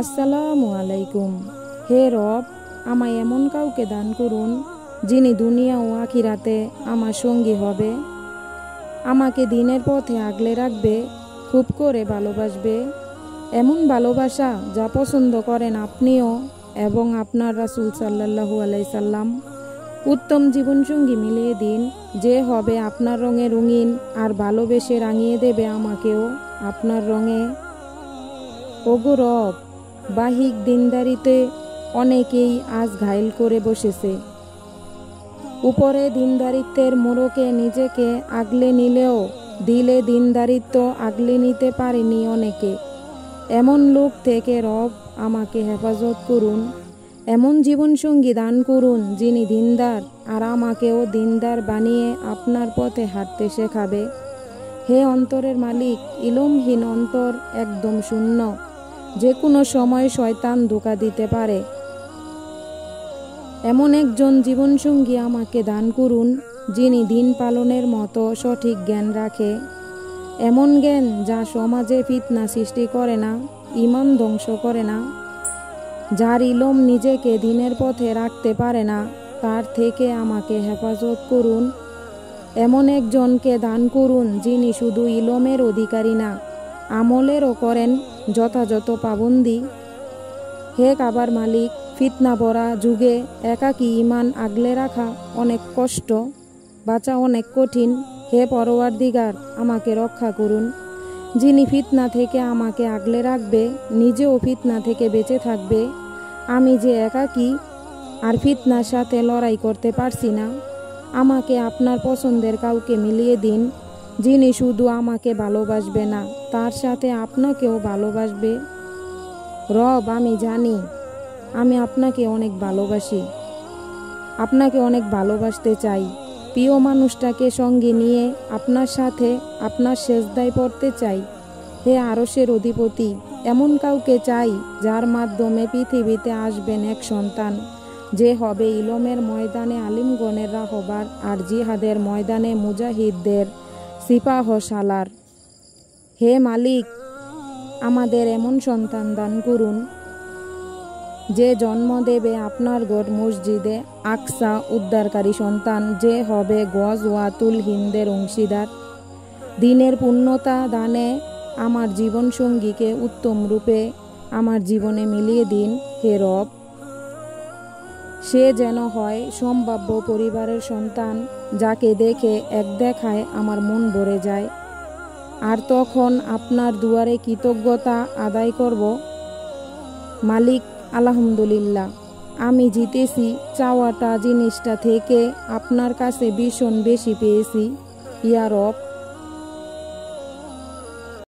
আসসালামু আলাইকুম। হে রব, আমায় এমন কাউকে দান করুন যিনি দুনিয়া ও আখিরাতে আমার সঙ্গী হবে, আমাকে দিনের পথে আগলে রাখবে, খুব করে ভালোবাসবে, এমন ভালোবাসা যা পছন্দ করেন আপনিও এবং আপনার রাসূল সাল্লাল্লাহু আলাইহি সাল্লাম। উত্তম জীবনসঙ্গী মিলিয়ে দিন, যে হবে আপনার রঙে রঙিন আর ভালোবেসে রাঙিয়ে দেবে আমাকেও আপনার রঙে। ওগো রব, বাহিক দিনদারিতে অনেকেই আজ ঘায়েল করে বসেছে। উপরে দিনদারিত্বের মোড়কে নিজেকে আগলে নিলেও দিলে দিনদারিত্ব আগলে নিতে পারেনি অনেকে। এমন লোক থেকে রব আমাকে হেফাজত করুন, এমন জীবনসঙ্গী দান করুন যিনি দিনদার আর আমাকেও দিনদার বানিয়ে আপনার পথে হাঁটতে শেখাবে। হে অন্তরের মালিক, ইলমহীন অন্তর একদম শূন্য, যে কোনো সময় শয়তান ধোঁকা দিতে পারে। এমন একজন জীবনসঙ্গী আমাকে দান করুন যিনি দিন পালনের মতো সঠিক জ্ঞান রাখে, এমন জ্ঞান যা সমাজে ফিতনা সৃষ্টি করে না, ঈমান ধ্বংস করে না। যার ইলম নিজেকে দিনের পথে রাখতে পারে না, তার থেকে আমাকে হেফাজত করুন। এমন একজনকে দান করুন যিনি শুধু ইলমের অধিকারী না, আমলেরও করেন যথাযথ পাবন্দি। হে কাবার মালিক, ফিতনা ভরা যুগে একাকী ঈমান আগলে রাখা অনেক কষ্ট, বাঁচা অনেক কঠিন। হে পরওয়ারদিগার, আমাকে রক্ষা করুন। যিনি ফিতনা থেকে আমাকে আগলে রাখবে, নিজেও ফিতনা থেকে বেঁচে থাকবে। আমি যে একাকী আর ফিতনার সাথে লড়াই করতে পারছি না, আমাকে আপনার পছন্দের কাউকে মিলিয়ে দিন, যিনি শুধু আমাকে ভালোবাসবে না, তার সাথে আপনাকেও ভালোবাসবে। রব, আমি জানি আমি আপনাকে অনেক ভালোবাসি, আপনাকে অনেক ভালোবাসতে চাই। প্রিয় মানুষটাকে সঙ্গে নিয়ে আপনার সাথে আপনার সেজদায় পড়তে চাই। হে আরশের অধিপতি, এমন কাউকে চাই যার মাধ্যমে পৃথিবীতে আসবেন এক সন্তান, যে হবে ইলমের ময়দানে আলিমগণের রাহবার আর জিহাদের ময়দানে মুজাহিদদের সিপাহসালার। হে মালিক, আমাদের এমন সন্তান দান করুন যে জন্ম দেবে আপনার গড় মসজিদে আকসা উদ্ধারকারী সন্তান, যে হবে গজওয়াতুল হিন্দের অংশীদার। দিনের পূর্ণতা দানে আমার জীবনসঙ্গীকে উত্তম রূপে আমার জীবনে মিলিয়ে দিন। হে রব, সে যেন হয় সম্ভাব্য পরিবারের সন্তান, যাকে দেখে এক দেখায় আমার মন ভরে যায়, আর তখন আপনার দুয়ারে কৃতজ্ঞতা আদায় করব। মালিক, আলহামদুলিল্লাহ, আমি জিতেছি, চাওয়াটা জিনিসটা থেকে আপনার কাছে ভীষণ বেশি পেয়েছি। ইয়া রব,